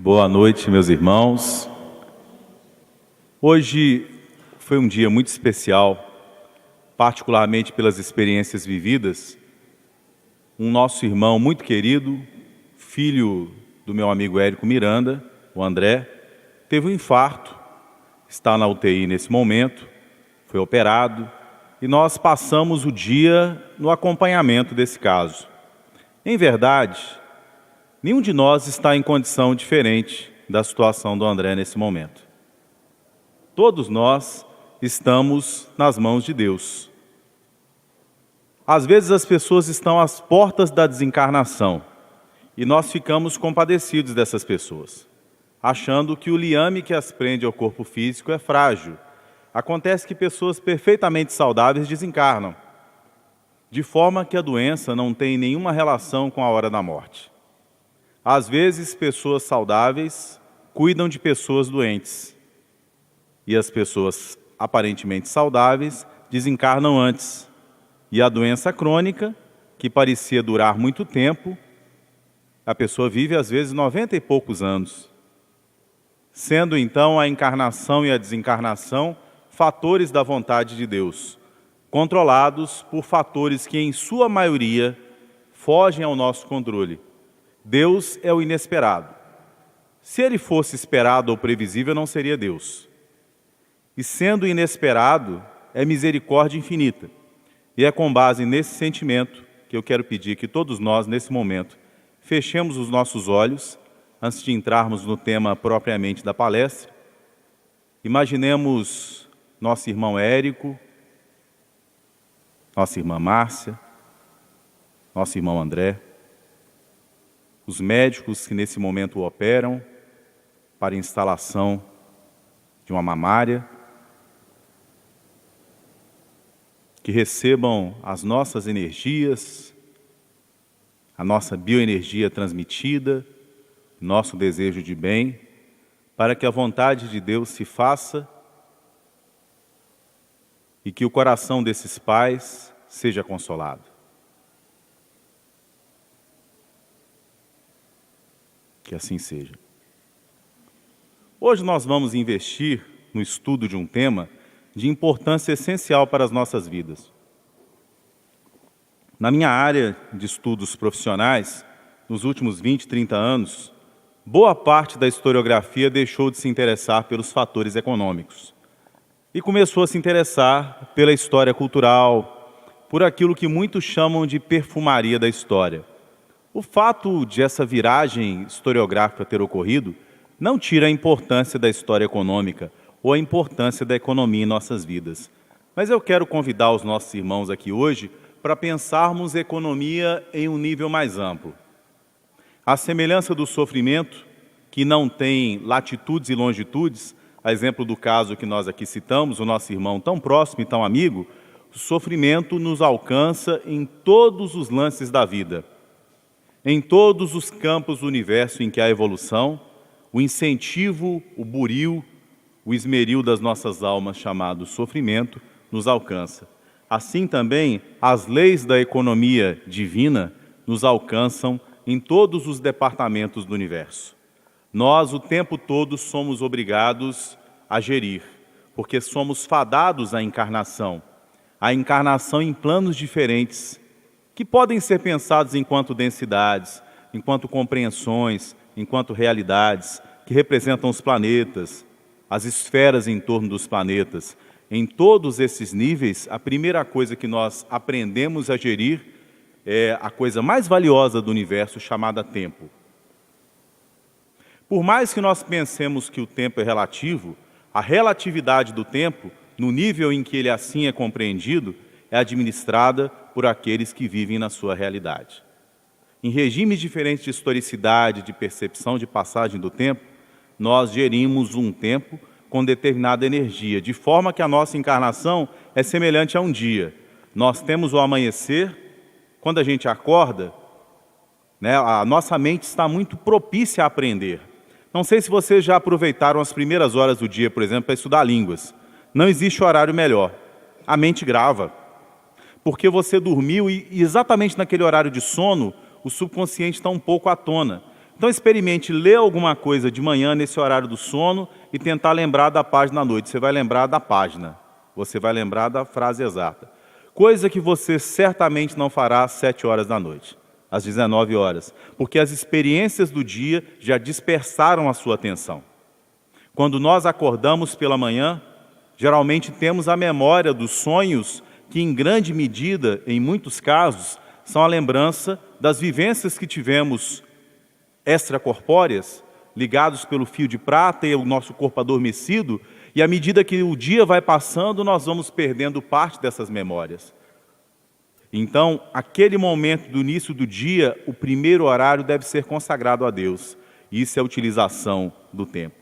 Boa noite, meus irmãos. Hoje foi um dia muito especial, particularmente pelas experiências vividas. Um nosso irmão muito querido, filho do meu amigo Érico Miranda, o André, teve um infarto, está na UTI nesse momento, foi operado, e nós passamos o dia no acompanhamento desse caso. Em verdade, nenhum de nós está em condição diferente da situação do André nesse momento. Todos nós estamos nas mãos de Deus. Às vezes as pessoas estão às portas da desencarnação e nós ficamos compadecidos dessas pessoas, achando que o liame que as prende ao corpo físico é frágil. Acontece que pessoas perfeitamente saudáveis desencarnam, de forma que a doença não tem nenhuma relação com a hora da morte. Às vezes, pessoas saudáveis cuidam de pessoas doentes. E as pessoas aparentemente saudáveis desencarnam antes. E a doença crônica, que parecia durar muito tempo, a pessoa vive às vezes 90 e poucos anos. Sendo então a encarnação e a desencarnação fatores da vontade de Deus, controlados por fatores que em sua maioria fogem ao nosso controle. Deus é o inesperado. Se ele fosse esperado ou previsível, não seria Deus. E sendo inesperado, é misericórdia infinita. E é com base nesse sentimento que eu quero pedir que todos nós, nesse momento, fechemos os nossos olhos, antes de entrarmos no tema propriamente da palestra. Imaginemos nosso irmão Érico, nossa irmã Márcia, nosso irmão André, os médicos que nesse momento o operam para instalação de uma mamária, que recebam as nossas energias, a nossa bioenergia transmitida, nosso desejo de bem, para que a vontade de Deus se faça e que o coração desses pais seja consolado. Que assim seja. Hoje nós vamos investir no estudo de um tema de importância essencial para as nossas vidas. Na minha área de estudos profissionais, nos últimos 20, 30 anos, boa parte da historiografia deixou de se interessar pelos fatores econômicos e começou a se interessar pela história cultural, por aquilo que muitos chamam de perfumaria da história. O fato de essa viragem historiográfica ter ocorrido não tira a importância da história econômica ou a importância da economia em nossas vidas. Mas eu quero convidar os nossos irmãos aqui hoje para pensarmos economia em um nível mais amplo. A semelhança do sofrimento, que não tem latitudes e longitudes, a exemplo do caso que nós aqui citamos, o nosso irmão tão próximo e tão amigo, o sofrimento nos alcança em todos os lances da vida. Em todos os campos do universo em que há evolução, o incentivo, o buril, o esmeril das nossas almas, chamado sofrimento, nos alcança. Assim também, as leis da economia divina nos alcançam em todos os departamentos do universo. Nós, o tempo todo, somos obrigados a gerir, porque somos fadados à encarnação em planos diferentes, que podem ser pensados enquanto densidades, enquanto compreensões, enquanto realidades, que representam os planetas, as esferas em torno dos planetas. Em todos esses níveis, a primeira coisa que nós aprendemos a gerir é a coisa mais valiosa do universo, chamada tempo. Por mais que nós pensemos que o tempo é relativo, a relatividade do tempo, no nível em que ele assim é compreendido, é administrada por aqueles que vivem na sua realidade. Em regimes diferentes de historicidade, de percepção de passagem do tempo, nós gerimos um tempo com determinada energia, de forma que a nossa encarnação é semelhante a um dia. Nós temos o amanhecer, quando a gente acorda, a nossa mente está muito propícia a aprender. Não sei se vocês já aproveitaram as primeiras horas do dia, por exemplo, para estudar línguas. Não existe horário melhor. A mente grava. Porque você dormiu e exatamente naquele horário de sono, o subconsciente está um pouco à tona. Então experimente ler alguma coisa de manhã nesse horário do sono e tentar lembrar da página à noite. Você vai lembrar da página, você vai lembrar da frase exata. Coisa que você certamente não fará às 7 horas da noite, às 19 horas, porque as experiências do dia já dispersaram a sua atenção. Quando nós acordamos pela manhã, geralmente temos a memória dos sonhos que, em grande medida, em muitos casos, são a lembrança das vivências que tivemos extracorpóreas, ligados pelo fio de prata e o nosso corpo adormecido, e à medida que o dia vai passando, nós vamos perdendo parte dessas memórias. Então, aquele momento do início do dia, o primeiro horário deve ser consagrado a Deus. Isso é a utilização do tempo.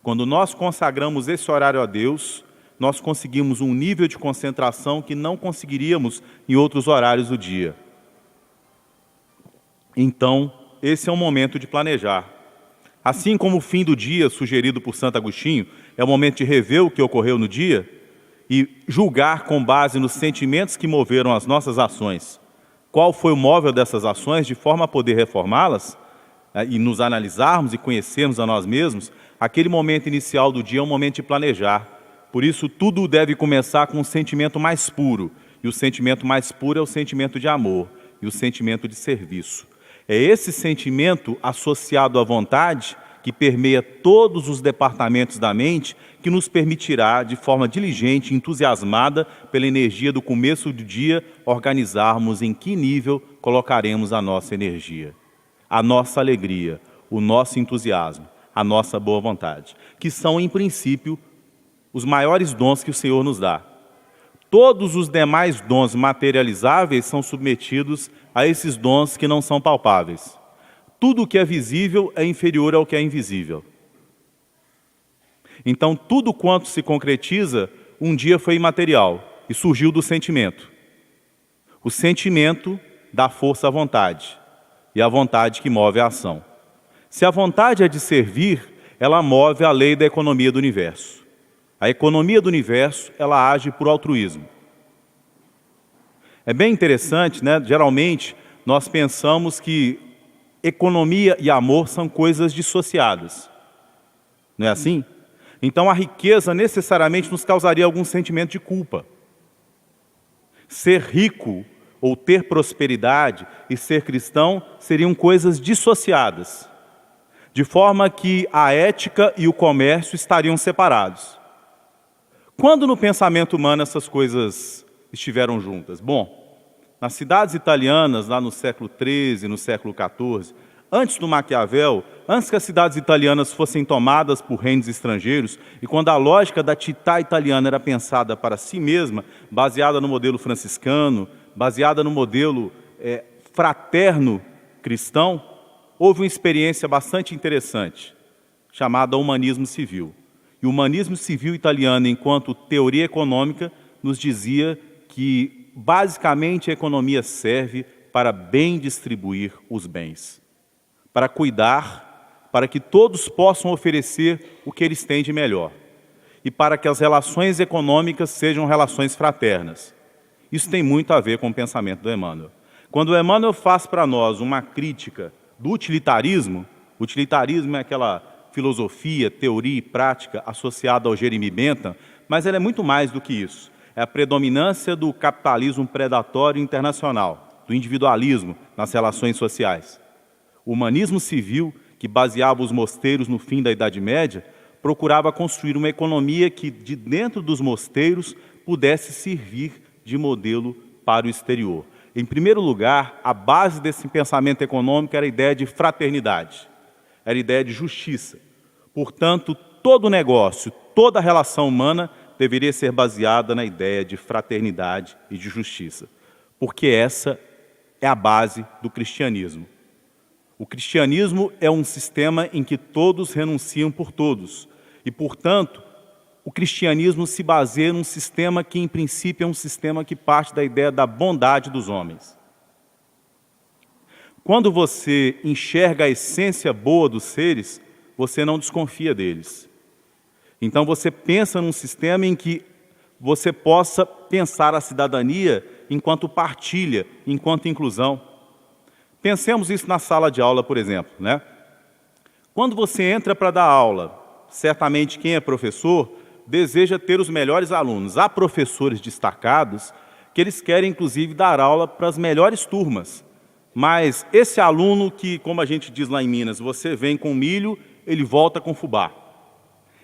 Quando nós consagramos esse horário a Deus, nós conseguimos um nível de concentração que não conseguiríamos em outros horários do dia. Então, esse é o momento de planejar. Assim como o fim do dia, sugerido por Santo Agostinho, é o momento de rever o que ocorreu no dia e julgar com base nos sentimentos que moveram as nossas ações. Qual foi o móvel dessas ações, de forma a poder reformá-las e nos analisarmos e conhecermos a nós mesmos. Aquele momento inicial do dia é um momento de planejar. Por isso, tudo deve começar com um sentimento mais puro. E o sentimento mais puro é o sentimento de amor e o sentimento de serviço. É esse sentimento associado à vontade que permeia todos os departamentos da mente que nos permitirá, de forma diligente e entusiasmada pela energia do começo do dia, organizarmos em que nível colocaremos a nossa energia, a nossa alegria, o nosso entusiasmo, a nossa boa vontade, que são, em princípio, os maiores dons que o Senhor nos dá. Todos os demais dons materializáveis são submetidos a esses dons que não são palpáveis. Tudo o que é visível é inferior ao que é invisível. Então, tudo quanto se concretiza, um dia foi imaterial e surgiu do sentimento. O sentimento dá força à vontade, e a vontade que move a ação. Se a vontade é de servir, ela move a lei da economia do universo. A economia do universo, ela age por altruísmo. É bem interessante, né? Geralmente, nós pensamos que economia e amor são coisas dissociadas. Não é assim? Então, a riqueza necessariamente nos causaria algum sentimento de culpa. Ser rico ou ter prosperidade e ser cristão seriam coisas dissociadas, de forma que a ética e o comércio estariam separados. Quando no pensamento humano essas coisas estiveram juntas? Bom, nas cidades italianas, lá no século XIII, no século XIV, antes do Maquiavel, antes que as cidades italianas fossem tomadas por reinos estrangeiros, e quando a lógica da città italiana era pensada para si mesma, baseada no modelo franciscano, baseada no modelo fraterno cristão, houve uma experiência bastante interessante, chamada humanismo civil. E o humanismo civil italiano, enquanto teoria econômica, nos dizia que, basicamente, a economia serve para bem distribuir os bens, para cuidar, para que todos possam oferecer o que eles têm de melhor, e para que as relações econômicas sejam relações fraternas. Isso tem muito a ver com o pensamento do Emmanuel. Quando o Emmanuel faz para nós uma crítica do utilitarismo é aquela filosofia, teoria e prática associada ao Jeremy Bentham, mas ela é muito mais do que isso. É a predominância do capitalismo predatório internacional, do individualismo nas relações sociais. O humanismo civil, que baseava os mosteiros no fim da Idade Média, procurava construir uma economia que, de dentro dos mosteiros, pudesse servir de modelo para o exterior. Em primeiro lugar, a base desse pensamento econômico era a ideia de fraternidade, era a ideia de justiça. Portanto, todo negócio, toda relação humana deveria ser baseada na ideia de fraternidade e de justiça, porque essa é a base do cristianismo. O cristianismo é um sistema em que todos renunciam por todos, e, portanto, o cristianismo se baseia num sistema que, em princípio, é um sistema que parte da ideia da bondade dos homens. Quando você enxerga a essência boa dos seres, você não desconfia deles. Então você pensa num sistema em que você possa pensar a cidadania enquanto partilha, enquanto inclusão. Pensemos isso na sala de aula, por exemplo, né? Quando você entra para dar aula, certamente quem é professor deseja ter os melhores alunos. Há professores destacados que eles querem, inclusive, dar aula para as melhores turmas. Mas esse aluno que, como a gente diz lá em Minas, você vem com milho, ele volta com fubá.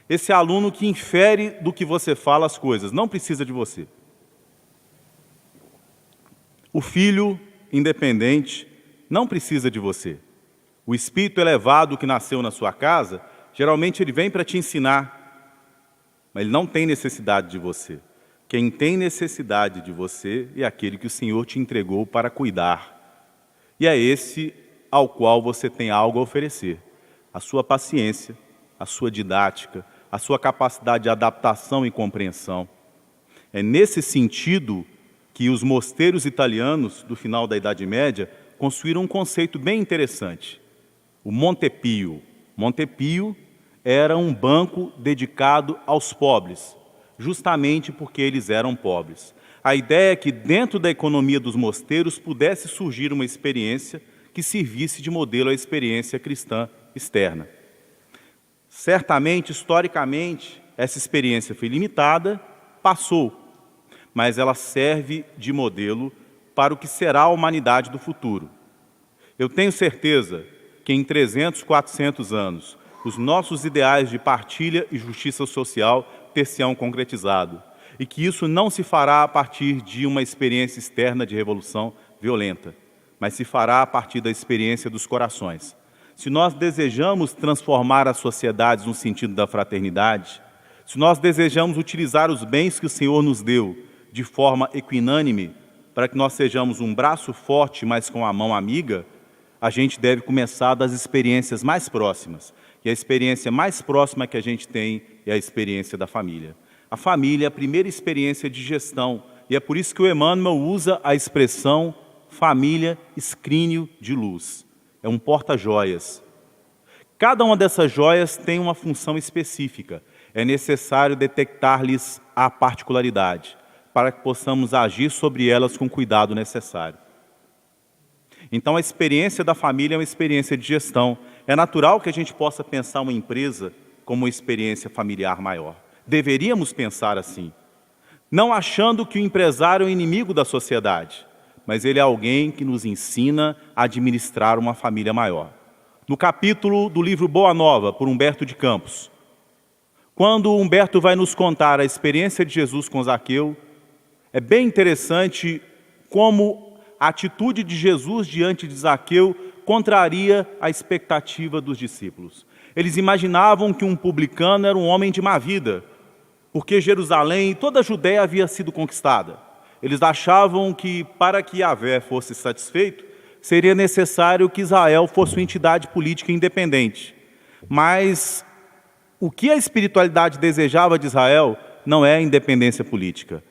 Esse aluno que infere do que você fala as coisas, não precisa de você. O filho independente não precisa de você. O espírito elevado que nasceu na sua casa, geralmente ele vem para te ensinar, mas ele não tem necessidade de você. Quem tem necessidade de você é aquele que o Senhor te entregou para cuidar. E é esse ao qual você tem algo a oferecer. A sua paciência, a sua didática, a sua capacidade de adaptação e compreensão. É nesse sentido que os mosteiros italianos do final da Idade Média construíram um conceito bem interessante. O Montepio. Montepio era um banco dedicado aos pobres, justamente porque eles eram pobres. A ideia é que dentro da economia dos mosteiros pudesse surgir uma experiência que servisse de modelo à experiência cristã externa. Certamente, historicamente, essa experiência foi limitada, passou, mas ela serve de modelo para o que será a humanidade do futuro. Eu tenho certeza que em 300, 400 anos, os nossos ideais de partilha e justiça social ter-se-ão concretizado, e que isso não se fará a partir de uma experiência externa de revolução violenta, mas se fará a partir da experiência dos corações. Se nós desejamos transformar as sociedades no sentido da fraternidade, se nós desejamos utilizar os bens que o Senhor nos deu de forma equinânime, para que nós sejamos um braço forte, mas com a mão amiga, a gente deve começar das experiências mais próximas. E a experiência mais próxima que a gente tem é a experiência da família. A família é a primeira experiência de gestão, e é por isso que o Emmanuel usa a expressão família escrínio de luz. É um porta-joias. Cada uma dessas joias tem uma função específica. É necessário detectar-lhes a particularidade, para que possamos agir sobre elas com o cuidado necessário. Então, a experiência da família é uma experiência de gestão. É natural que a gente possa pensar uma empresa como uma experiência familiar maior. Deveríamos pensar assim. Não achando que o empresário é o inimigo da sociedade, mas ele é alguém que nos ensina a administrar uma família maior. No capítulo do livro Boa Nova, por Humberto de Campos, quando Humberto vai nos contar a experiência de Jesus com Zaqueu, é bem interessante como a atitude de Jesus diante de Zaqueu contraria a expectativa dos discípulos. Eles imaginavam que um publicano era um homem de má vida, porque Jerusalém e toda a Judéia havia sido conquistada. Eles achavam que, para que Yahvé fosse satisfeito, seria necessário que Israel fosse uma entidade política independente. Mas o que a espiritualidade desejava de Israel não é a independência política,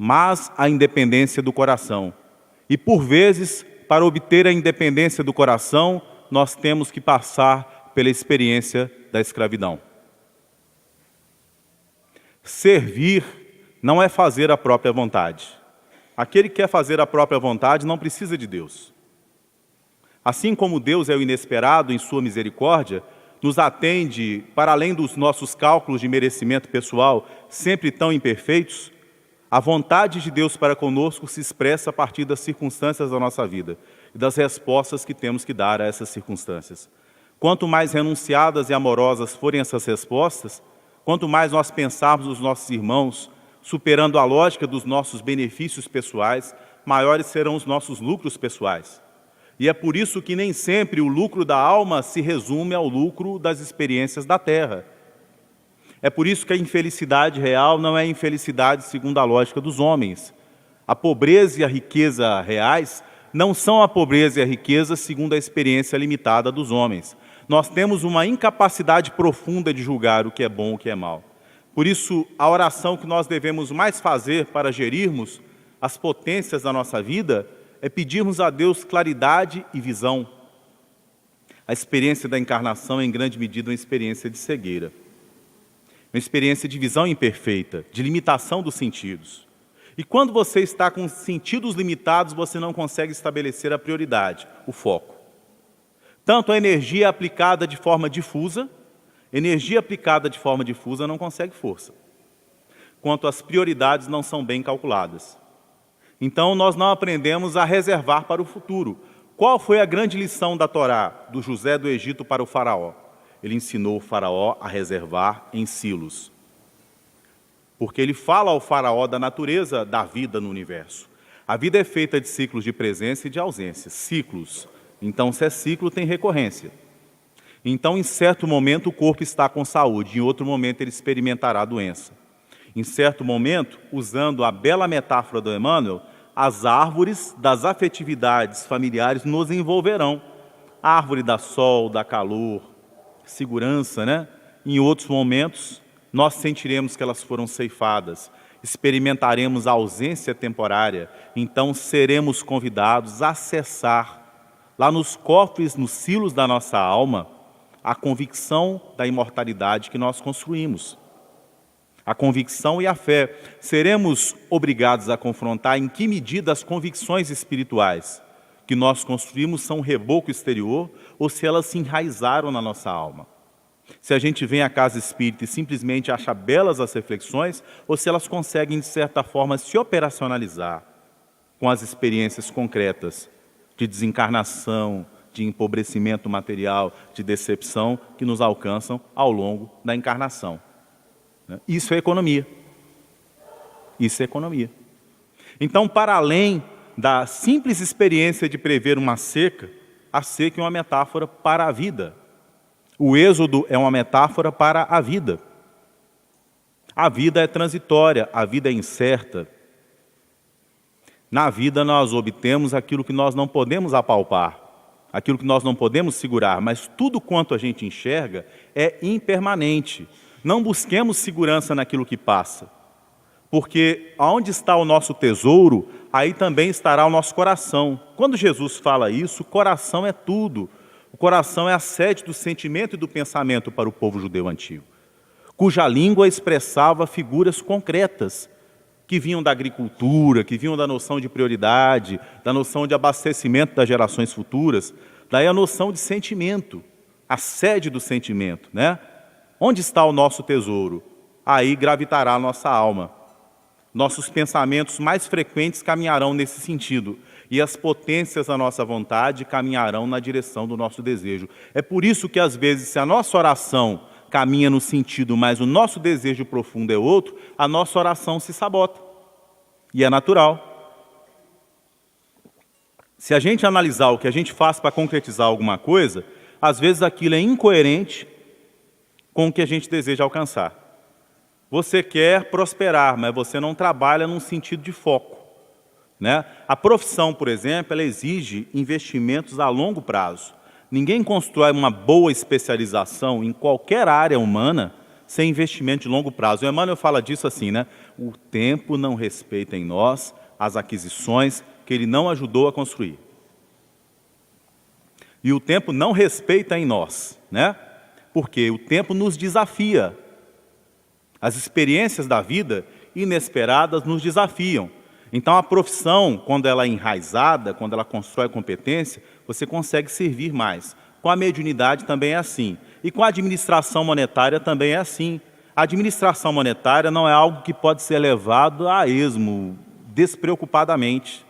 mas a independência do coração. E, por vezes, para obter a independência do coração, nós temos que passar pela experiência da escravidão. Servir não é fazer a própria vontade. Aquele que quer fazer a própria vontade não precisa de Deus. Assim como Deus é o inesperado em sua misericórdia, nos atende para além dos nossos cálculos de merecimento pessoal, sempre tão imperfeitos, a vontade de Deus para conosco se expressa a partir das circunstâncias da nossa vida e das respostas que temos que dar a essas circunstâncias. Quanto mais renunciadas e amorosas forem essas respostas, quanto mais nós pensarmos os nossos irmãos, superando a lógica dos nossos benefícios pessoais, maiores serão os nossos lucros pessoais. E é por isso que nem sempre o lucro da alma se resume ao lucro das experiências da terra. É por isso que a infelicidade real não é infelicidade segundo a lógica dos homens. A pobreza e a riqueza reais não são a pobreza e a riqueza segundo a experiência limitada dos homens. Nós temos uma incapacidade profunda de julgar o que é bom e o que é mal. Por isso, a oração que nós devemos mais fazer para gerirmos as potências da nossa vida é pedirmos a Deus claridade e visão. A experiência da encarnação é, em grande medida, uma experiência de cegueira. Uma experiência de visão imperfeita, de limitação dos sentidos. E quando você está com sentidos limitados, você não consegue estabelecer a prioridade, o foco. Tanto a energia aplicada de forma difusa, não consegue força, quanto as prioridades não são bem calculadas. Então, nós não aprendemos a reservar para o futuro. Qual foi a grande lição da Torá, do José do Egito para o faraó? Ele ensinou o faraó a reservar em silos. Porque ele fala ao faraó da natureza da vida no universo. A vida é feita de ciclos de presença e de ausência. Ciclos. Então, se é ciclo, tem recorrência. Então, em certo momento, o corpo está com saúde. Em outro momento, ele experimentará a doença. Em certo momento, usando a bela metáfora do Emmanuel, as árvores das afetividades familiares nos envolverão. A árvore dá sol, dá calor, segurança, né? Em outros momentos, nós sentiremos que elas foram ceifadas, experimentaremos a ausência temporária, então seremos convidados a acessar, lá nos cofres, nos silos da nossa alma, a convicção da imortalidade que nós construímos. A convicção e a fé. Seremos obrigados a confrontar em que medida as convicções espirituais que nós construímos são um reboco exterior ou se elas se enraizaram na nossa alma. Se a gente vem à casa espírita e simplesmente acha belas as reflexões ou se elas conseguem, de certa forma, se operacionalizar com as experiências concretas de desencarnação, de empobrecimento material, de decepção que nos alcançam ao longo da encarnação. Isso é economia. Isso é economia. Então, para além da simples experiência de prever uma seca, a seca é uma metáfora para a vida. O êxodo é uma metáfora para a vida. A vida é transitória, a vida é incerta. Na vida nós obtemos aquilo que nós não podemos apalpar, aquilo que nós não podemos segurar, mas tudo quanto a gente enxerga é impermanente. Não busquemos segurança naquilo que passa, porque onde está o nosso tesouro, aí também estará o nosso coração. Quando Jesus fala isso, o coração é tudo. O coração é a sede do sentimento e do pensamento para o povo judeu antigo, cuja língua expressava figuras concretas, que vinham da agricultura, que vinham da noção de prioridade, da noção de abastecimento das gerações futuras, daí a noção de sentimento, a sede do sentimento, né? Onde está o nosso tesouro? Aí gravitará a nossa alma. Nossos pensamentos mais frequentes caminharão nesse sentido, e as potências da nossa vontade caminharão na direção do nosso desejo. É por isso que, às vezes, se a nossa oração caminha no sentido, mas o nosso desejo profundo é outro, a nossa oração se sabota. E é natural. Se a gente analisar o que a gente faz para concretizar alguma coisa, às vezes aquilo é incoerente com o que a gente deseja alcançar. Você quer prosperar, mas você não trabalha num sentido de foco, né? A profissão, por exemplo, ela exige investimentos a longo prazo. Ninguém constrói uma boa especialização em qualquer área humana sem investimento de longo prazo. O Emmanuel fala disso assim, né? O tempo não respeita em nós as aquisições que ele não ajudou a construir. E o tempo não respeita em nós, né? Porque o tempo nos desafia. As experiências da vida inesperadas nos desafiam. Então, a profissão, quando ela é enraizada, quando ela constrói competência, você consegue servir mais. Com a mediunidade também é assim. E com a administração monetária também é assim. A administração monetária não é algo que pode ser levado a esmo, despreocupadamente.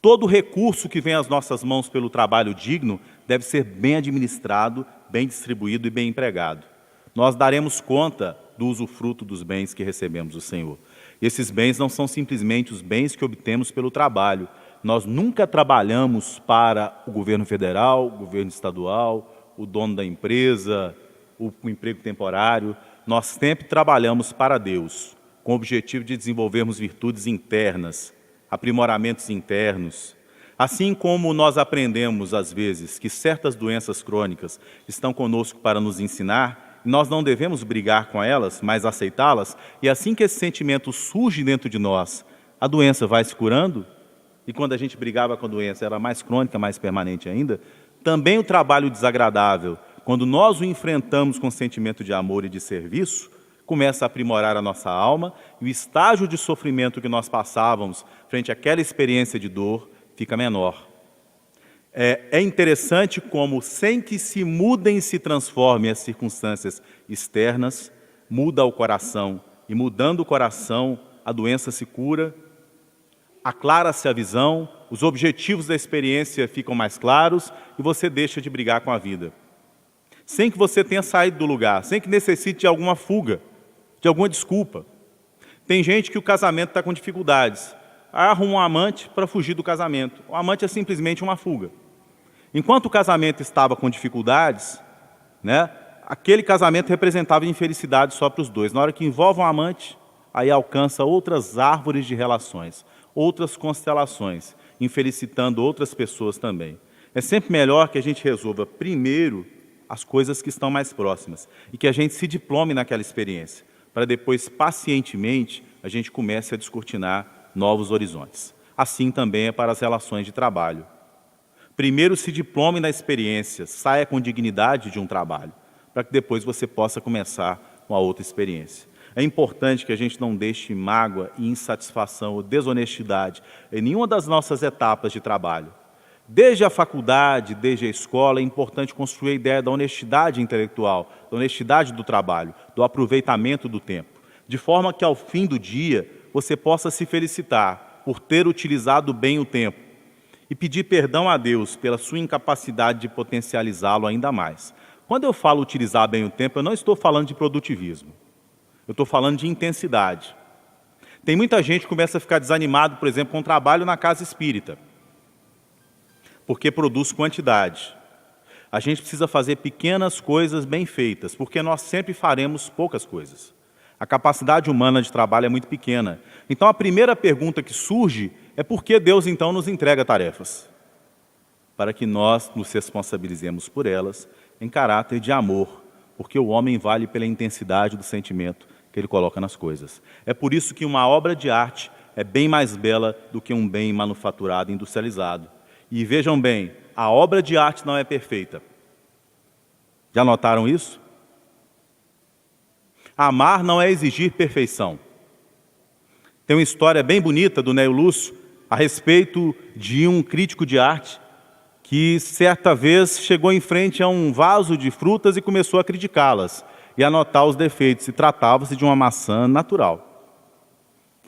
Todo recurso que vem às nossas mãos pelo trabalho digno deve ser bem administrado, bem distribuído e bem empregado. Nós daremos conta do usufruto dos bens que recebemos do Senhor. E esses bens não são simplesmente os bens que obtemos pelo trabalho. Nós nunca trabalhamos para o governo federal, o governo estadual, o dono da empresa, o emprego temporário. Nós sempre trabalhamos para Deus, com o objetivo de desenvolvermos virtudes internas, aprimoramentos internos. Assim como nós aprendemos, às vezes, que certas doenças crônicas estão conosco para nos ensinar, nós não devemos brigar com elas, mas aceitá-las, e assim que esse sentimento surge dentro de nós, a doença vai se curando, e quando a gente brigava com a doença, era mais crônica, mais permanente ainda, também o trabalho desagradável, quando nós o enfrentamos com sentimento de amor e de serviço, começa a aprimorar a nossa alma, e o estágio de sofrimento que nós passávamos frente àquela experiência de dor fica menor. É interessante como, sem que se mudem e se transformem as circunstâncias externas, muda o coração. E mudando o coração, a doença se cura, aclara-se a visão, os objetivos da experiência ficam mais claros e você deixa de brigar com a vida. Sem que você tenha saído do lugar, sem que necessite de alguma fuga, de alguma desculpa. Tem gente que o casamento está com dificuldades. Arruma um amante para fugir do casamento. O amante é simplesmente uma fuga. Enquanto o casamento estava com dificuldades, aquele casamento representava infelicidade só para os dois. Na hora que envolve um amante, aí alcança outras árvores de relações, outras constelações, infelicitando outras pessoas também. É sempre melhor que a gente resolva primeiro as coisas que estão mais próximas e que a gente se diplome naquela experiência, para depois, pacientemente, a gente comece a descortinar novos horizontes. Assim também é para as relações de trabalho. Primeiro se diplome na experiência, saia com dignidade de um trabalho, para que depois você possa começar uma outra experiência. É importante que a gente não deixe mágoa, insatisfação ou desonestidade em nenhuma das nossas etapas de trabalho. Desde a faculdade, desde a escola, é importante construir a ideia da honestidade intelectual, da honestidade do trabalho, do aproveitamento do tempo, de forma que ao fim do dia você possa se felicitar por ter utilizado bem o tempo e pedir perdão a Deus pela sua incapacidade de potencializá-lo ainda mais. Quando eu falo utilizar bem o tempo, eu não estou falando de produtivismo. Eu estou falando de intensidade. Tem muita gente que começa a ficar desanimado, por exemplo, com o trabalho na casa espírita, porque produz quantidade. A gente precisa fazer pequenas coisas bem feitas, porque nós sempre faremos poucas coisas. A capacidade humana de trabalho é muito pequena. Então, a primeira pergunta que surge é por que Deus, então, nos entrega tarefas? Para que nós nos responsabilizemos por elas em caráter de amor, porque o homem vale pela intensidade do sentimento que ele coloca nas coisas. É por isso que uma obra de arte é bem mais bela do que um bem manufaturado, industrializado. E vejam bem, a obra de arte não é perfeita. Já notaram isso? Amar não é exigir perfeição. Tem uma história bem bonita do Neo Lúcio a respeito de um crítico de arte que certa vez chegou em frente a um vaso de frutas e começou a criticá-las e a notar os defeitos. E tratava-se de uma maçã natural.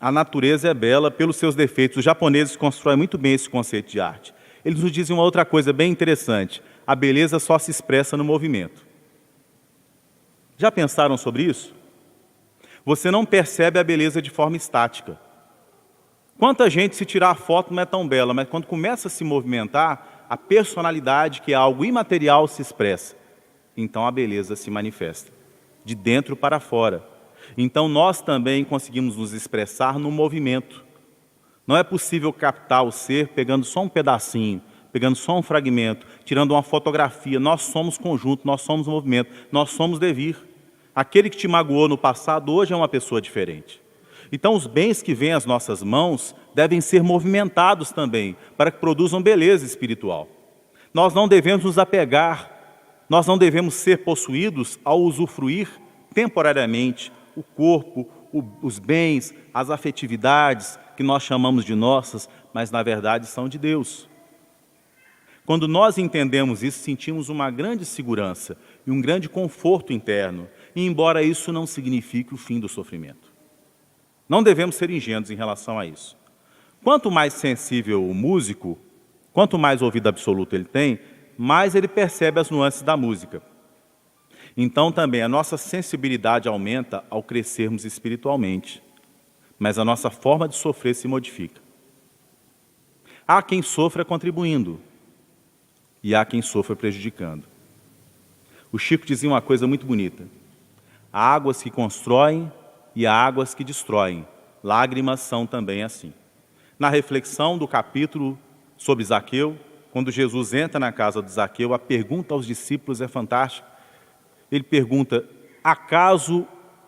A natureza é bela pelos seus defeitos. Os japoneses constroem muito bem esse conceito de arte. Eles nos dizem uma outra coisa bem interessante. A beleza só se expressa no movimento. Já pensaram sobre isso? Você não percebe a beleza de forma estática. Quanta gente, se tirar a foto, não é tão bela, mas quando começa a se movimentar, a personalidade, que é algo imaterial, se expressa. Então a beleza se manifesta, de dentro para fora. Então nós também conseguimos nos expressar no movimento. Não é possível captar o ser pegando só um pedacinho, pegando só um fragmento, tirando uma fotografia. Nós somos conjunto, nós somos movimento, nós somos devir. Aquele que te magoou no passado, hoje é uma pessoa diferente. Então os bens que vêm às nossas mãos devem ser movimentados também, para que produzam beleza espiritual. Nós não devemos nos apegar, nós não devemos ser possuídos ao usufruir temporariamente o corpo, os bens, as afetividades que nós chamamos de nossas, mas na verdade são de Deus. Quando nós entendemos isso, sentimos uma grande segurança e um grande conforto interno, e embora isso não signifique o fim do sofrimento. Não devemos ser ingênuos em relação a isso. Quanto mais sensível o músico, quanto mais ouvido absoluto ele tem, mais ele percebe as nuances da música. Então também a nossa sensibilidade aumenta ao crescermos espiritualmente, mas a nossa forma de sofrer se modifica. Há quem sofra contribuindo e há quem sofra prejudicando. O Chico dizia uma coisa muito bonita: há águas que constroem e há águas que destroem. Lágrimas são também assim. Na reflexão do capítulo sobre Zaqueu, quando Jesus entra na casa de Zaqueu, a pergunta aos discípulos é fantástica. Ele pergunta: acaso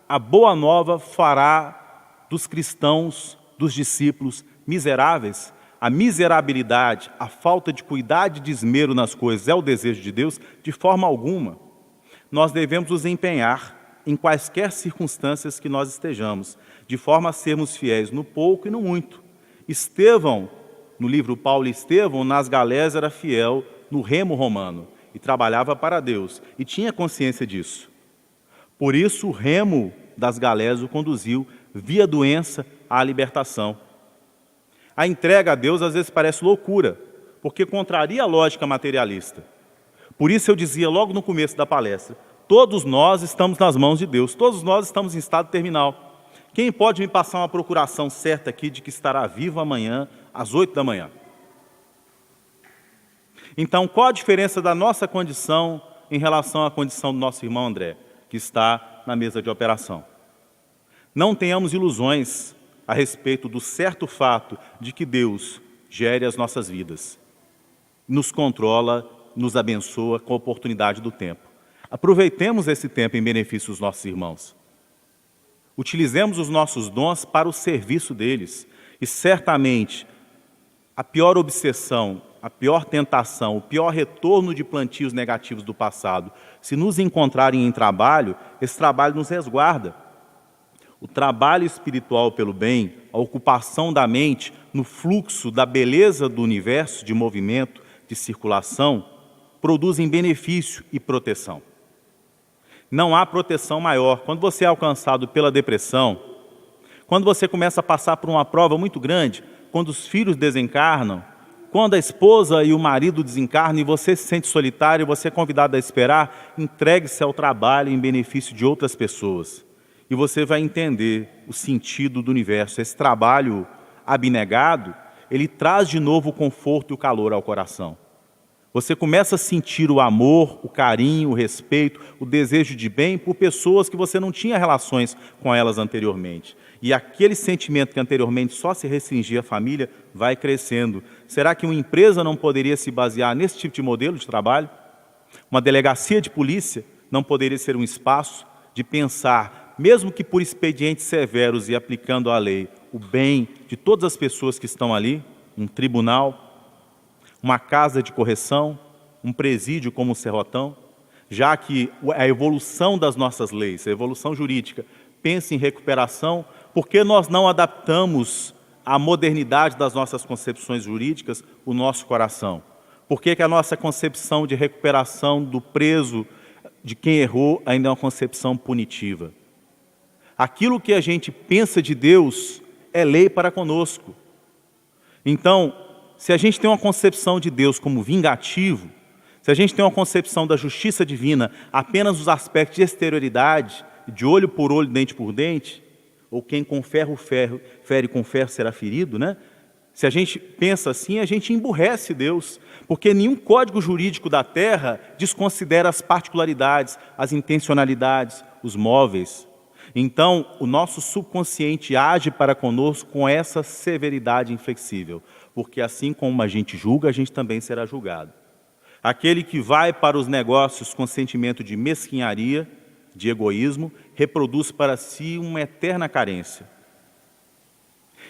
a boa nova fará dos cristãos, dos discípulos, miseráveis? A miserabilidade, a falta de cuidado e de esmero nas coisas é o desejo de Deus? De forma alguma. Nós devemos nos empenhar em quaisquer circunstâncias que nós estejamos, de forma a sermos fiéis no pouco e no muito. Estevão no livro Paulo e Estevão, nas galés era fiel no remo romano e trabalhava para Deus e tinha consciência disso. Por isso o remo das galés o conduziu via doença à libertação. A entrega a Deus às vezes parece loucura, porque contraria a lógica materialista. Por isso eu dizia logo no começo da palestra, todos nós estamos nas mãos de Deus, todos nós estamos em estado terminal. Quem pode me passar uma procuração certa aqui de que estará vivo amanhã, às 8 da manhã? Então, qual a diferença da nossa condição em relação à condição do nosso irmão André, que está na mesa de operação? Não tenhamos ilusões a respeito do certo fato de que Deus gere as nossas vidas, nos controla, nos abençoa com a oportunidade do tempo. Aproveitemos esse tempo em benefício dos nossos irmãos. Utilizemos os nossos dons para o serviço deles. E certamente, a pior obsessão, a pior tentação, o pior retorno de plantios negativos do passado, se nos encontrarem em trabalho, esse trabalho nos resguarda. O trabalho espiritual pelo bem, a ocupação da mente no fluxo da beleza do universo de movimento, de circulação, produzem benefício e proteção. Não há proteção maior. Quando você é alcançado pela depressão, quando você começa a passar por uma prova muito grande, quando os filhos desencarnam, quando a esposa e o marido desencarnam e você se sente solitário, você é convidado a esperar, entregue-se ao trabalho em benefício de outras pessoas. E você vai entender o sentido do universo. Esse trabalho abnegado, ele traz de novo o conforto e o calor ao coração. Você começa a sentir o amor, o carinho, o respeito, o desejo de bem por pessoas que você não tinha relações com elas anteriormente. E aquele sentimento que anteriormente só se restringia à família vai crescendo. Será que uma empresa não poderia se basear nesse tipo de modelo de trabalho? Uma delegacia de polícia não poderia ser um espaço de pensar, mesmo que por expedientes severos e aplicando a lei, o bem de todas as pessoas que estão ali? Um tribunal, uma casa de correção, um presídio como o Serrotão, já que a evolução das nossas leis, a evolução jurídica, pensa em recuperação, por que nós não adaptamos à modernidade das nossas concepções jurídicas o nosso coração? Por que a nossa concepção de recuperação do preso, de quem errou, ainda é uma concepção punitiva? Aquilo que a gente pensa de Deus é lei para conosco. Então, se a gente tem uma concepção de Deus como vingativo, se a gente tem uma concepção da justiça divina apenas nos aspectos de exterioridade, de olho por olho, dente por dente, ou quem com ferro fere com ferro será ferido, né? Se a gente pensa assim, a gente emburrece Deus, porque nenhum código jurídico da terra desconsidera as particularidades, as intencionalidades, os móveis. Então, o nosso subconsciente age para conosco com essa severidade inflexível, porque assim como a gente julga, a gente também será julgado. Aquele que vai para os negócios com sentimento de mesquinharia, de egoísmo, reproduz para si uma eterna carência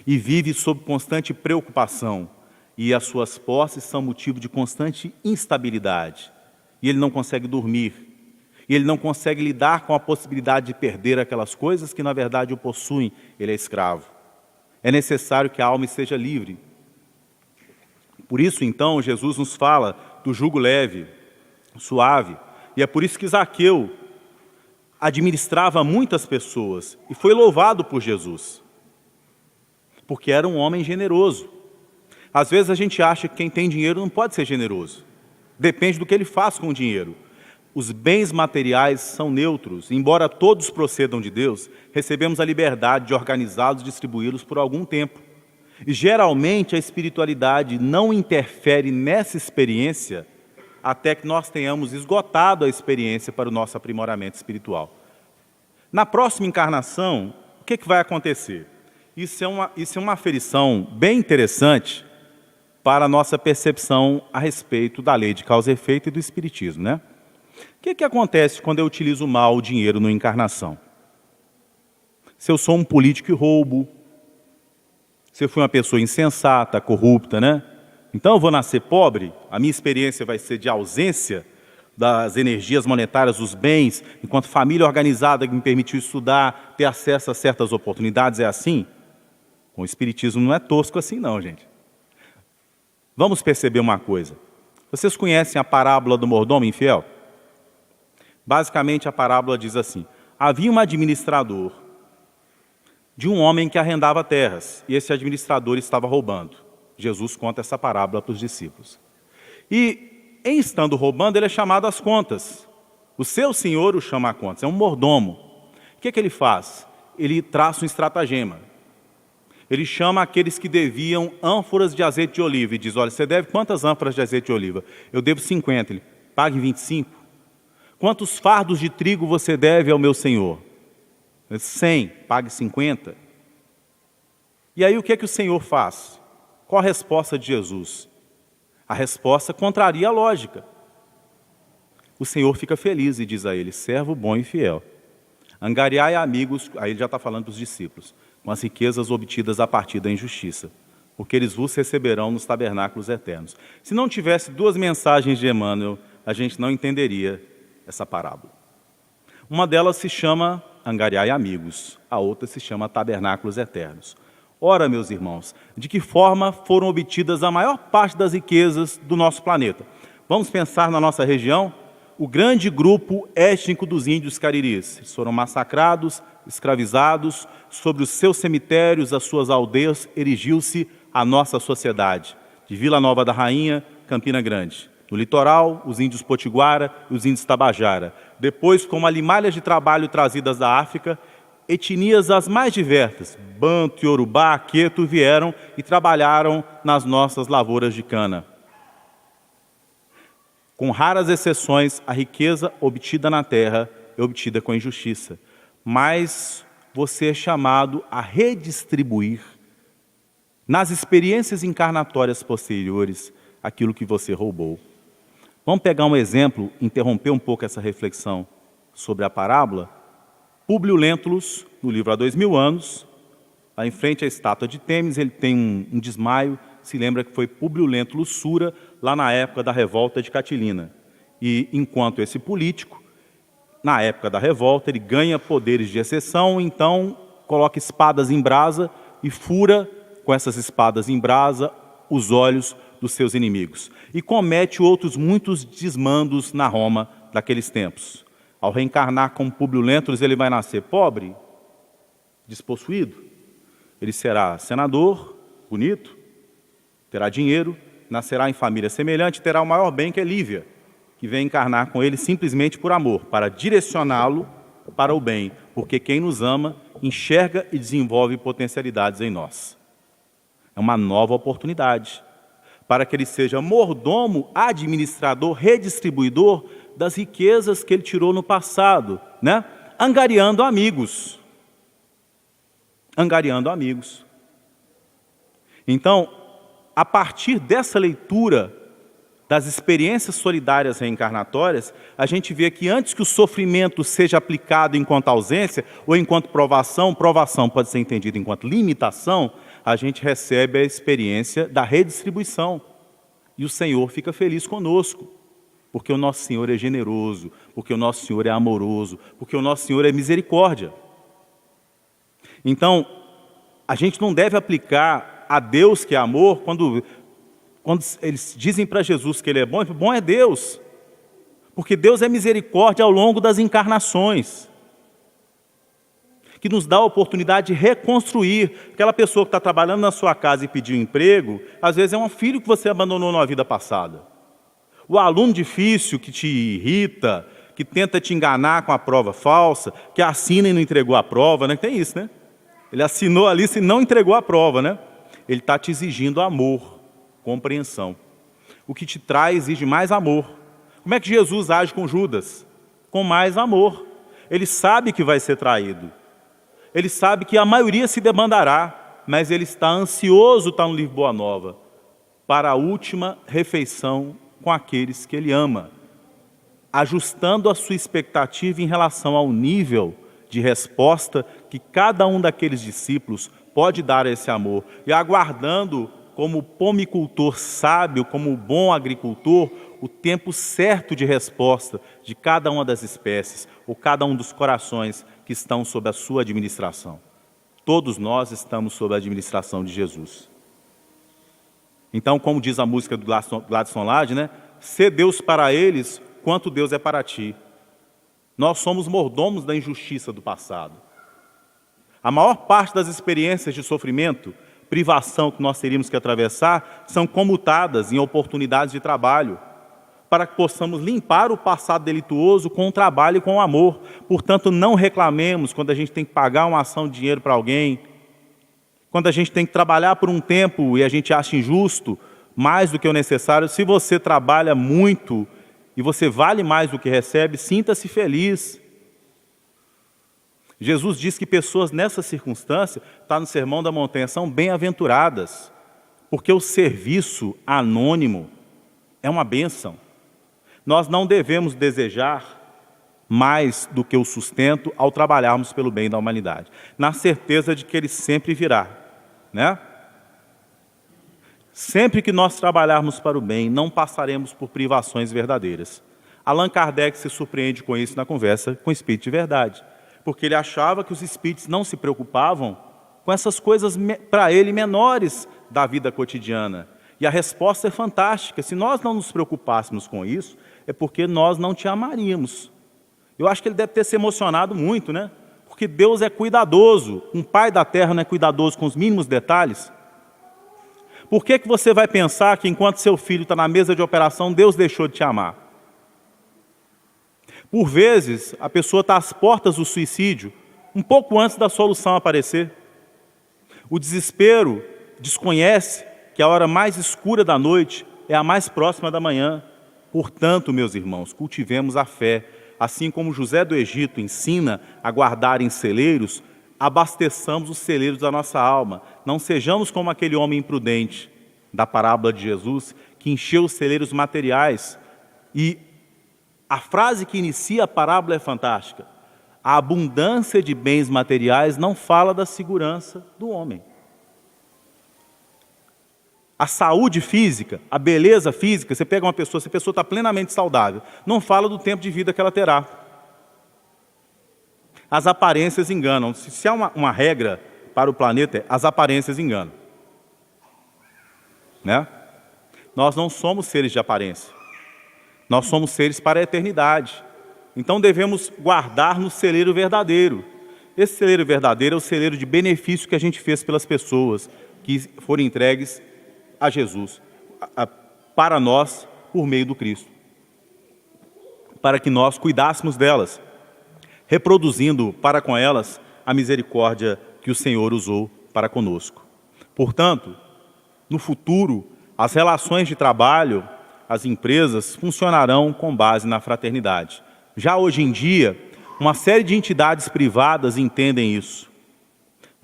e vive sob constante preocupação, e as suas posses são motivo de constante instabilidade, e ele não consegue dormir, e ele não consegue lidar com a possibilidade de perder aquelas coisas que na verdade o possuem. Ele é escravo. É necessário que a alma esteja livre. Por isso, então, Jesus nos fala do jugo leve, suave, e é por isso que Zaqueu administrava muitas pessoas e foi louvado por Jesus, porque era um homem generoso. Às vezes a gente acha que quem tem dinheiro não pode ser generoso, depende do que ele faz com o dinheiro. Os bens materiais são neutros, embora todos procedam de Deus, recebemos a liberdade de organizá-los e distribuí-los por algum tempo. E geralmente a espiritualidade não interfere nessa experiência até que nós tenhamos esgotado a experiência para o nosso aprimoramento espiritual. Na próxima encarnação, o que vai acontecer? Isso é uma aferição bem interessante para a nossa percepção a respeito da lei de causa e efeito e do espiritismo, né? O que acontece quando eu utilizo mal o dinheiro na encarnação? Se eu sou um político e roubo, se eu fui uma pessoa insensata, corrupta, né? Então eu vou nascer pobre, a minha experiência vai ser de ausência das energias monetárias, dos bens, enquanto família organizada que me permitiu estudar, ter acesso a certas oportunidades, é assim? Com o espiritismo não é tosco assim não, gente. Vamos perceber uma coisa. Vocês conhecem a parábola do mordomo infiel? Basicamente, a parábola diz assim: havia um administrador de um homem que arrendava terras, e esse administrador estava roubando. Jesus conta essa parábola para os discípulos. E, em estando roubando, ele é chamado às contas. O seu senhor o chama a contas, é um mordomo. O que ele faz? Ele traça um estratagema. Ele chama aqueles que deviam ânforas de azeite de oliva e diz: olha, você deve quantas ânforas de azeite de oliva? Eu devo 50. Ele: pague 25. Quantos fardos de trigo você deve ao meu senhor? 100, pague 50. E aí o que o Senhor faz? Qual a resposta de Jesus? A resposta contraria a lógica. O Senhor fica feliz e diz a ele: servo bom e fiel. Angariai amigos, aí ele já está falando para os discípulos, com as riquezas obtidas a partir da injustiça, porque eles vos receberão nos tabernáculos eternos. Se não tivesse duas mensagens de Emmanuel, a gente não entenderia essa parábola. Uma delas se chama angariai amigos, a outra se chama tabernáculos eternos. Ora, meus irmãos, de que forma foram obtidas a maior parte das riquezas do nosso planeta? Vamos pensar na nossa região? O grande grupo étnico dos índios cariris. Eles foram massacrados, escravizados, sobre os seus cemitérios, as suas aldeias, erigiu-se a nossa sociedade. De Vila Nova da Rainha, Campina Grande. No litoral, os índios Potiguara e os índios Tabajara. Depois, como alimalhas de trabalho trazidas da África, etnias as mais diversas, Banto, Yorubá, Queto, vieram e trabalharam nas nossas lavouras de cana. Com raras exceções, a riqueza obtida na terra é obtida com injustiça. Mas você é chamado a redistribuir, nas experiências encarnatórias posteriores, aquilo que você roubou. Vamos pegar um exemplo, interromper um pouco essa reflexão sobre a parábola. Públio Lentulus, no livro Há 2000 anos, lá em frente à estátua de Têmis, ele tem um desmaio. Se lembra que foi Públio Lentulus Sura, lá na época da revolta de Catilina. E enquanto esse político, na época da revolta, ele ganha poderes de exceção, então coloca espadas em brasa e fura com essas espadas em brasa os olhos dos seus inimigos. E comete outros muitos desmandos na Roma daqueles tempos. Ao reencarnar como Públio Lentulus, ele vai nascer pobre, despossuído. Ele será senador, bonito, terá dinheiro, nascerá em família semelhante, terá o maior bem, que é Lívia, que vem encarnar com ele simplesmente por amor, para direcioná-lo para o bem, porque quem nos ama enxerga e desenvolve potencialidades em nós. É uma nova oportunidade para que ele seja mordomo, administrador, redistribuidor das riquezas que ele tirou no passado, né? Angariando amigos. Angariando amigos. Então, a partir dessa leitura das experiências solidárias reencarnatórias, a gente vê que antes que o sofrimento seja aplicado enquanto ausência ou enquanto provação, provação pode ser entendida enquanto limitação, a gente recebe a experiência da redistribuição. E o Senhor fica feliz conosco, porque o nosso Senhor é generoso, porque o nosso Senhor é amoroso, porque o nosso Senhor é misericórdia. Então, a gente não deve aplicar a Deus que é amor, quando eles dizem para Jesus que Ele é bom é Deus, porque Deus é misericórdia ao longo das encarnações, que nos dá a oportunidade de reconstruir. Aquela pessoa que está trabalhando na sua casa e pediu emprego, às vezes é um filho que você abandonou na vida passada. O aluno difícil que te irrita, que tenta te enganar com a prova falsa, que assina e não entregou a prova, né? Tem isso, né? Ele assinou ali e não entregou a prova, né? Ele está te exigindo amor, compreensão. O que te traz exige mais amor. Como é que Jesus age com Judas? Com mais amor. Ele sabe que vai ser traído. Ele sabe que a maioria se debandará, mas ele está ansioso, está no livro Boa Nova, para a última refeição com aqueles que ele ama, ajustando a sua expectativa em relação ao nível de resposta que cada um daqueles discípulos pode dar a esse amor, e aguardando, como pomicultor sábio, como bom agricultor, o tempo certo de resposta de cada uma das espécies, ou cada um dos corações que estão sob a sua administração. Todos nós estamos sob a administração de Jesus. Então, como diz a música do Gladson Lade, né? Ser Deus para eles, quanto Deus é para ti. Nós somos mordomos da injustiça do passado. A maior parte das experiências de sofrimento, privação que nós teríamos que atravessar, são comutadas em oportunidades de trabalho, para que possamos limpar o passado delituoso com o trabalho e com o amor. Portanto, não reclamemos quando a gente tem que pagar uma ação de dinheiro para alguém, quando a gente tem que trabalhar por um tempo e a gente acha injusto, mais do que o necessário. Se você trabalha muito e você vale mais do que recebe, sinta-se feliz. Jesus diz que pessoas nessa circunstância, está no Sermão da Montanha, são bem-aventuradas, porque o serviço anônimo é uma bênção. Nós não devemos desejar mais do que o sustento ao trabalharmos pelo bem da humanidade, na certeza de que ele sempre virá, né? Sempre que nós trabalharmos para o bem, não passaremos por privações verdadeiras. Allan Kardec se surpreende com isso na conversa com o Espírito de Verdade, porque ele achava que os espíritos não se preocupavam com essas coisas, para ele, menores da vida cotidiana. E a resposta é fantástica: se nós não nos preocupássemos com isso, é porque nós não te amaríamos. Eu acho que ele deve ter se emocionado muito, né? Porque Deus é cuidadoso. Um pai da terra não é cuidadoso com os mínimos detalhes? Por que você vai pensar que enquanto seu filho está na mesa de operação, Deus deixou de te amar? Por vezes, a pessoa está às portas do suicídio, um pouco antes da solução aparecer. O desespero desconhece que a hora mais escura da noite é a mais próxima da manhã. Portanto, meus irmãos, cultivemos a fé. Assim como José do Egito ensina a guardar em celeiros, abasteçamos os celeiros da nossa alma. Não sejamos como aquele homem imprudente da parábola de Jesus, que encheu os celeiros materiais. E a frase que inicia a parábola é fantástica: a abundância de bens materiais não fala da segurança do homem. A saúde física, a beleza física, você pega uma pessoa, se a pessoa está plenamente saudável, não fala do tempo de vida que ela terá. As aparências enganam. Se há uma regra para o planeta, as aparências enganam. Né? Nós não somos seres de aparência. Nós somos seres para a eternidade. Então devemos guardar no celeiro verdadeiro. Esse celeiro verdadeiro é o celeiro de benefício que a gente fez pelas pessoas que foram entregues a Jesus, para nós, por meio do Cristo, para que nós cuidássemos delas, reproduzindo para com elas a misericórdia que o Senhor usou para conosco. Portanto, no futuro, as relações de trabalho, as empresas funcionarão com base na fraternidade. Já hoje em dia, uma série de entidades privadas entendem isso.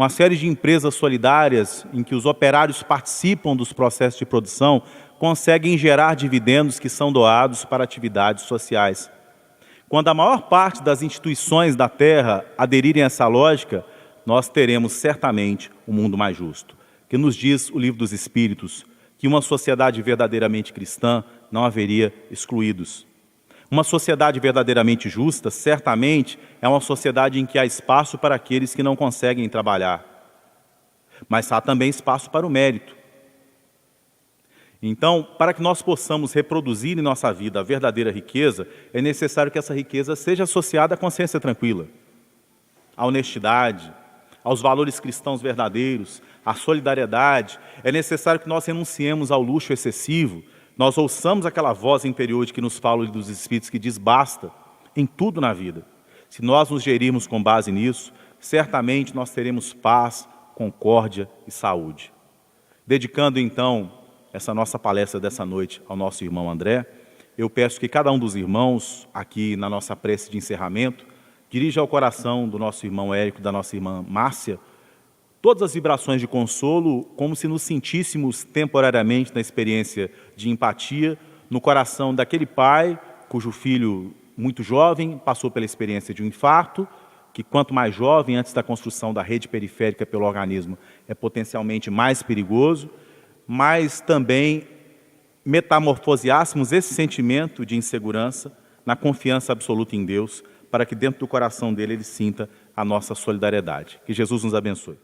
Uma série de empresas solidárias em que os operários participam dos processos de produção conseguem gerar dividendos que são doados para atividades sociais. Quando a maior parte das instituições da Terra aderirem a essa lógica, nós teremos certamente um mundo mais justo. Que nos diz o Livro dos Espíritos que uma sociedade verdadeiramente cristã não haveria excluídos. Uma sociedade verdadeiramente justa, certamente, é uma sociedade em que há espaço para aqueles que não conseguem trabalhar. Mas há também espaço para o mérito. Então, para que nós possamos reproduzir em nossa vida a verdadeira riqueza, é necessário que essa riqueza seja associada à consciência tranquila, à honestidade, aos valores cristãos verdadeiros, à solidariedade. É necessário que nós renunciemos ao luxo excessivo, nós ouçamos aquela voz interior de que nos fala dos Espíritos, que diz basta em tudo na vida. Se nós nos gerirmos com base nisso, certamente nós teremos paz, concórdia e saúde. Dedicando então essa nossa palestra dessa noite ao nosso irmão André, eu peço que cada um dos irmãos, aqui na nossa prece de encerramento, dirija ao coração do nosso irmão Érico, da nossa irmã Márcia, todas as vibrações de consolo, como se nos sentíssemos temporariamente na experiência de empatia, no coração daquele pai cujo filho, muito jovem, passou pela experiência de um infarto, que quanto mais jovem, antes da construção da rede periférica pelo organismo, é potencialmente mais perigoso, mas também metamorfoseássemos esse sentimento de insegurança na confiança absoluta em Deus, para que dentro do coração dele ele sinta a nossa solidariedade. Que Jesus nos abençoe.